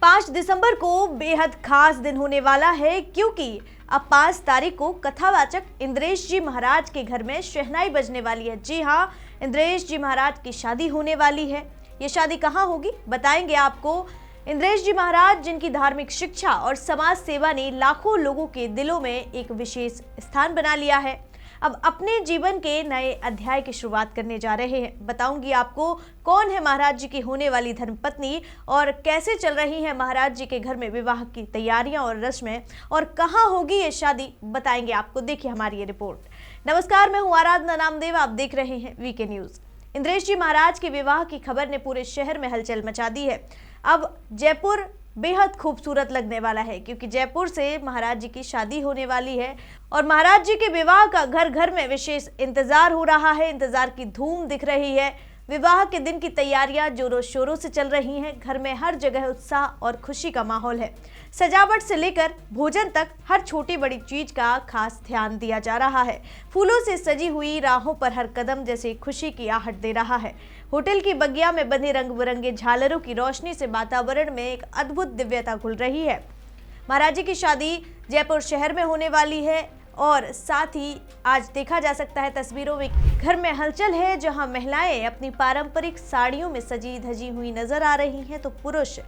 5 दिसंबर को बेहद खास दिन होने वाला है, क्योंकि अब 5 तारीख को कथावाचक इंद्रेश जी महाराज के घर में शहनाई बजने वाली है। जी हाँ, इंद्रेश जी महाराज की शादी होने वाली है। ये शादी कहाँ होगी बताएंगे आपको। इंद्रेश जी महाराज, जिनकी धार्मिक शिक्षा और समाज सेवा ने लाखों लोगों के दिलों में एक विशेष स्थान बना लिया है, अब अपने जीवन के नए अध्याय की शुरुआत करने जा रहे हैं। बताऊंगी आपको कौन है महाराज जी की होने वाली धर्मपत्नी और कैसे चल रही है महाराज जी के घर में विवाह की तैयारियां और रस्में, और कहां होगी ये शादी बताएंगे आपको। देखिए हमारी ये रिपोर्ट। नमस्कार, मैं हूं आराधना नामदेव, आप देख रहे हैं वीके न्यूज। इंद्रेश जी महाराज के विवाह की खबर ने पूरे शहर में हलचल मचा दी है। अब जयपुर बेहद खूबसूरत लगने वाला है, क्योंकि जयपुर से महाराज जी की शादी होने वाली है और महाराज जी के विवाह का घर घर में विशेष इंतजार हो रहा है। इंतजार की धूम दिख रही है। विवाह के दिन की तैयारियां जोरों शोरों से चल रही हैं। घर में हर जगह उत्साह और खुशी का माहौल है। सजावट से लेकर भोजन तक हर छोटी बड़ी चीज का खास ध्यान दिया जा रहा है। फूलों से सजी हुई राहों पर हर कदम जैसे खुशी की आहट दे रहा है। होटल की बगिया में बंधे रंग बिरंगे झालरों की रोशनी से वातावरण में एक अद्भुत दिव्यता घुल रही है। महाराज जी की शादी जयपुर शहर में होने वाली है और साथ ही आज देखा जा सकता है तस्वीरों में घर में हलचल है, जहां महिलाएं अपनी पारंपरिक साड़ियों में सजी धजी हुई नजर आ रही हैं, तो पुरुष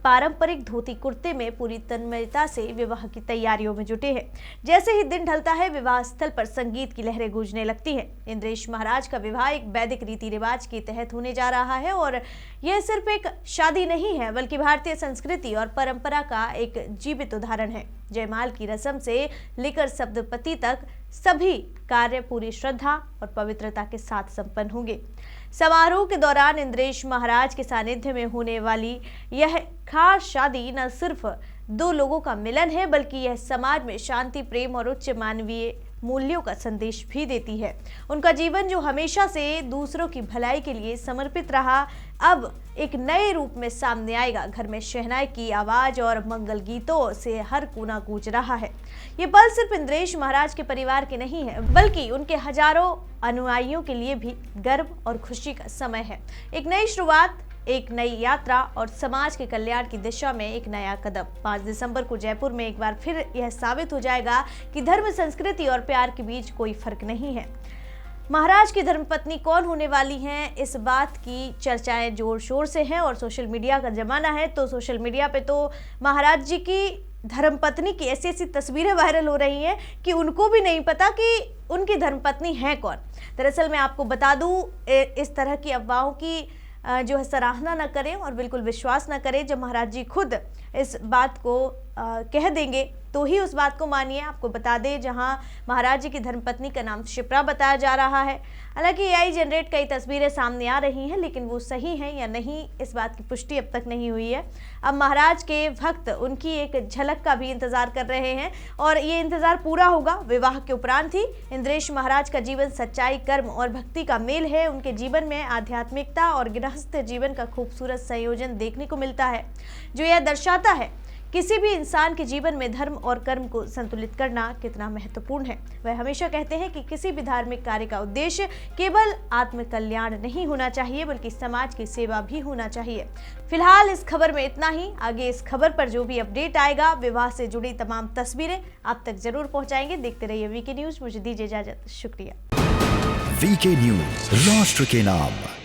पारंपरिक धोती कुर्ते में पूरी तन्मयता से विवाह की तैयारियों में जुटे हैं। जैसे ही दिन ढलता है, विवाह स्थल पर संगीत की लहरें गूंजने लगती हैं। इंद्रेश महाराज का विवाह एक वैदिक रीति रिवाज के तहत होने जा रहा है और यह सिर्फ एक शादी नहीं है, बल्कि भारतीय संस्कृति और परंपरा का एक जीवित उदाहरण है। जयमाल की रस्म से लेकर सप्तपदी तक सभी कार्य पूरी श्रद्धा और पवित्रता के साथ संपन्न होंगे। समारोह के दौरान इंद्रेश महाराज के सानिध्य में होने वाली यह खास शादी न सिर्फ दो लोगों का मिलन है, बल्कि यह समाज में शांति, प्रेम और उच्च मानवीय मूल्यों का संदेश भी देती है। उनका जीवन, जो हमेशा से दूसरों की भलाई के लिए समर्पित रहा, अब एक नए रूप में सामने आएगा। घर में शहनाई की आवाज और मंगल गीतों से हर कोना गूंज रहा है। ये पल सिर्फ इंद्रेश महाराज के परिवार के नहीं है, बल्कि उनके हजारों अनुयायियों के लिए भी गर्व और खुशी का समय है। एक नई शुरुआत, एक नई यात्रा और समाज के कल्याण की दिशा में एक नया कदम। 5 दिसंबर को जयपुर में एक बार फिर यह साबित हो जाएगा कि धर्म, संस्कृति और प्यार के बीच कोई फर्क नहीं है। महाराज की धर्मपत्नी कौन होने वाली हैं, इस बात की चर्चाएं जोर शोर से हैं और सोशल मीडिया का जमाना है, तो सोशल मीडिया पे तो महाराज जी की धर्मपत्नी की ऐसी ऐसी तस्वीरें वायरल हो रही हैं कि उनको भी नहीं पता कि उनकी धर्मपत्नी है कौन। दरअसल मैं आपको बता दूं, इस तरह की अफवाहों की जो है सराहना न करें और बिल्कुल विश्वास न करें। जब महाराज जी खुद इस बात को कह देंगे तो ही उस बात को मानिए। आपको बता दें, जहां महाराज जी की धर्मपत्नी का नाम शिप्रा बताया जा रहा है। हालांकि एआई जनरेट कई तस्वीरें सामने आ रही हैं, लेकिन वो सही हैं या नहीं, इस बात की पुष्टि अब तक नहीं हुई है। अब महाराज के भक्त उनकी एक झलक का भी इंतजार कर रहे हैं और ये इंतजार पूरा होगा विवाह के उपरांत ही। इंद्रेश महाराज का जीवन सच्चाई, कर्म और भक्ति का मेल है। उनके जीवन में आध्यात्मिकता और गृहस्थ जीवन का खूबसूरत संयोजन देखने को मिलता है, जो यह दर्शाता है किसी भी इंसान के जीवन में धर्म और कर्म को संतुलित करना कितना महत्वपूर्ण है। वह हमेशा कहते हैं कि किसी भी धार्मिक कार्य का उद्देश्य केवल आत्म कल्याण नहीं होना चाहिए, बल्कि समाज की सेवा भी होना चाहिए। फिलहाल इस खबर में इतना ही। आगे इस खबर पर जो भी अपडेट आएगा, विवाह से जुड़ी तमाम तस्वीरें आप तक जरूर पहुंचाएंगे। देखते रहिए वीके न्यूज। मुझे दीजिए इजाजत। शुक्रिया। वीके न्यूज, राष्ट्र के नाम।